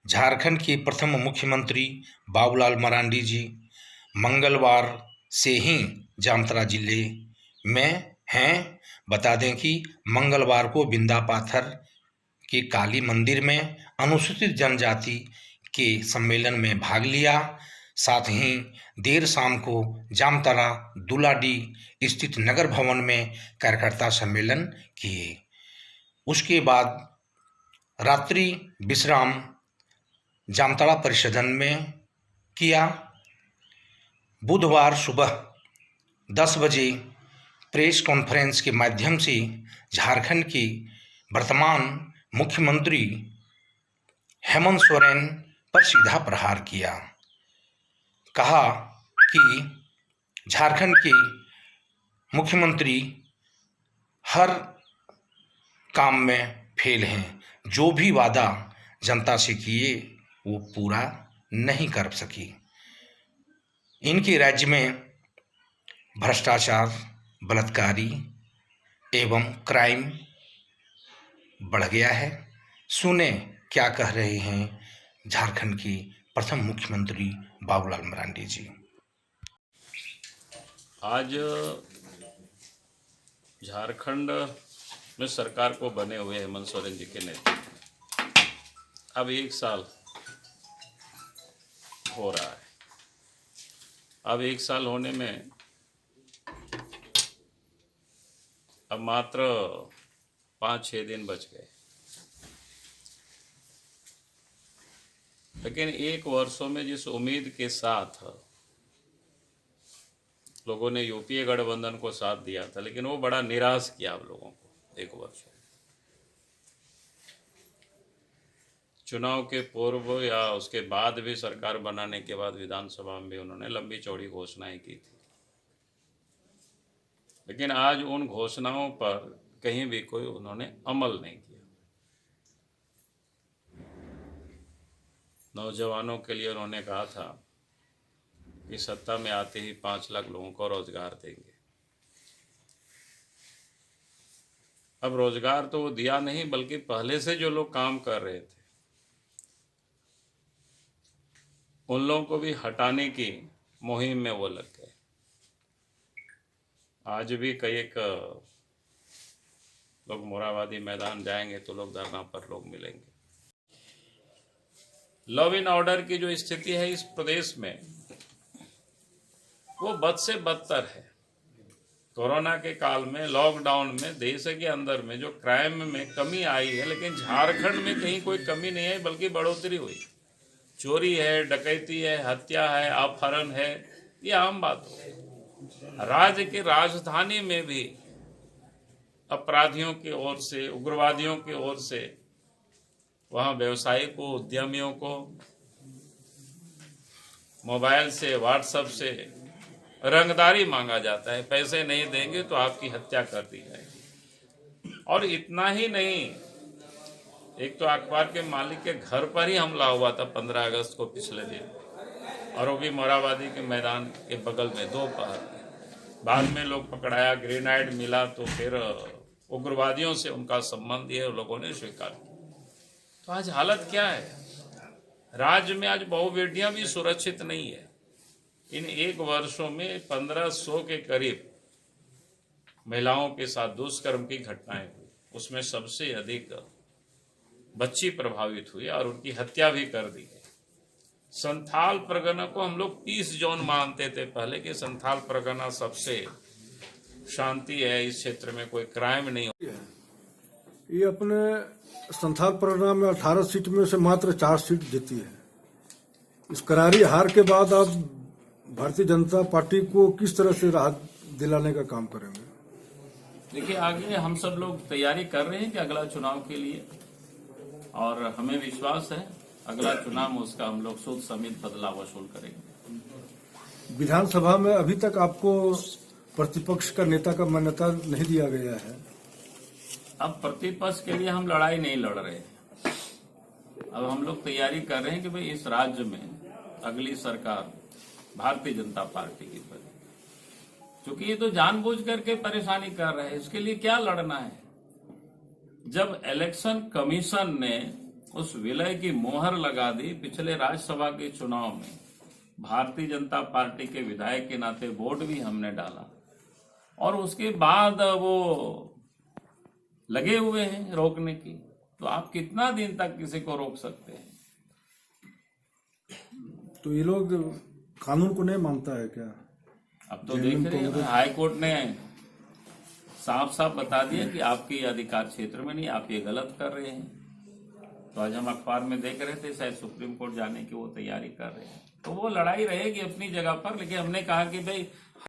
झारखंड के प्रथम मुख्यमंत्री बाबूलाल मरांडी जी मंगलवार से ही जामताड़ा जिले में हैं। बता दें कि मंगलवार को बिंदा पाथर के काली मंदिर में अनुसूचित जनजाति के सम्मेलन में भाग लिया। साथ ही देर शाम को जामताड़ा दुलाडी स्थित नगर भवन में कार्यकर्ता सम्मेलन किए। उसके बाद रात्रि विश्राम जामताड़ा परिसदन में किया। बुधवार सुबह 10 बजे प्रेस कॉन्फ्रेंस के माध्यम से झारखंड के वर्तमान मुख्यमंत्री हेमंत सोरेन पर सीधा प्रहार किया। कहा कि झारखंड के मुख्यमंत्री हर काम में फेल हैं। जो भी वादा जनता से किए वो पूरा नहीं कर सकी। इनके राज्य में भ्रष्टाचार, बलात्कारी एवं क्राइम बढ़ गया है। सुने क्या कह रहे हैं झारखंड के प्रथम मुख्यमंत्री बाबूलाल मरांडी जी। आज झारखंड में सरकार को बने हुए हेमंत सोरेन जी के नेतृत्व अब 1 साल हो रहा है। अब 1 साल होने में अब मात्र 5-6 दिन बच गए, लेकिन 1 वर्षों में जिस उम्मीद के साथ लोगों ने यूपीए गठबंधन को साथ दिया था, लेकिन वो बड़ा निराश किया आप लोगों को 1 वर्ष। चुनाव के पूर्व या उसके बाद भी, सरकार बनाने के बाद विधानसभा में भी उन्होंने लंबी चौड़ी घोषणाएं की थी, लेकिन आज उन घोषणाओं पर कहीं भी कोई उन्होंने अमल नहीं किया। नौजवानों के लिए उन्होंने कहा था कि सत्ता में आते ही 5 लाख लोगों को रोजगार देंगे। अब रोजगार तो वो दिया नहीं, बल्कि पहले से जो लोग काम कर रहे थे उन लोगों को भी हटाने की मुहिम में वो लग गए। आज भी कई एक लोग मोराबादी मैदान जाएंगे तो लोग धरना पर लोग मिलेंगे। लॉ एंड ऑर्डर की जो स्थिति है इस प्रदेश में, वो बद से बदतर है। कोरोना के काल में, लॉकडाउन में देश के अंदर में जो क्राइम में कमी आई है, लेकिन झारखंड में कहीं कोई कमी नहीं है, बल्कि बढ़ोतरी हुई। चोरी है, डकैती है, हत्या है, अपहरण है, ये आम बात हो। राज्य की राजधानी में भी अपराधियों की ओर से, उग्रवादियों की ओर से वहां व्यवसायी को, उद्यमियों को मोबाइल से, व्हाट्सएप से रंगदारी मांगा जाता है। पैसे नहीं देंगे तो आपकी हत्या कर दी जाएगी। और इतना ही नहीं, एक तो अखबार के मालिक के घर पर ही हमला हुआ था 15 अगस्त को पिछले दिन, और वो भी मोराबादी के मैदान के बगल में दोपहर में। बाद में लोग पकड़ाया, ग्रेनाइड मिला, तो फिर उग्रवादियों से उनका संबंध है, लोगों ने स्वीकार किया। तो आज हालत क्या है? राज्य में आज बहुबेटियां भी सुरक्षित नहीं है। इन 1 वर्षों में 1500 के करीब महिलाओं के साथ दुष्कर्म की घटनाएं हुई। उसमें सबसे अधिक बच्ची प्रभावित हुई और उनकी हत्या भी कर दी गई। संथाल परगना को हम लोग पीस जोन मानते थे पहले, कि संथाल परगना सबसे शांति है, इस क्षेत्र में कोई क्राइम नहीं हो। ये अपने संथाल परगना में 18 सीट में से मात्र 4 सीट जीती है। इस करारी हार के बाद आप भारतीय जनता पार्टी को किस तरह से राहत दिलाने का काम करेंगे? देखिए, आगे हम सब लोग तैयारी कर रहे हैं कि अगला चुनाव के लिए, और हमें विश्वास है अगला चुनाव में उसका हम लोग सूद समेत बदला वसूल करेंगे। विधानसभा में अभी तक आपको प्रतिपक्ष का नेता का मान्यता नहीं दिया गया है। अब प्रतिपक्ष के लिए हम लड़ाई नहीं लड़ रहे हैं। अब हम लोग तैयारी कर रहे हैं कि भाई इस राज्य में अगली सरकार भारतीय जनता पार्टी की बने, क्योंकि ये तो जानबूझ करके परेशानी कर रहे हैं। इसके लिए क्या लड़ना है? जब इलेक्शन कमीशन ने उस विलय की मोहर लगा दी। पिछले राज्यसभा के चुनाव में भारतीय जनता पार्टी के विधायक के नाते वोट भी हमने डाला, और उसके बाद वो लगे हुए हैं रोकने की। तो आप कितना दिन तक किसी को रोक सकते हैं? तो ये लोग कानून को नहीं मानता है क्या? अब तो देख रहे हैं, हाई कोर्ट ने साफ साफ बता दिया कि आपके अधिकार क्षेत्र में नहीं, आप ये गलत कर रहे हैं। तो आज हम अखबार में देख रहे थे शायद सुप्रीम कोर्ट जाने की वो तैयारी कर रहे हैं। तो वो लड़ाई रहेगी अपनी जगह पर, लेकिन हमने कहा कि भाई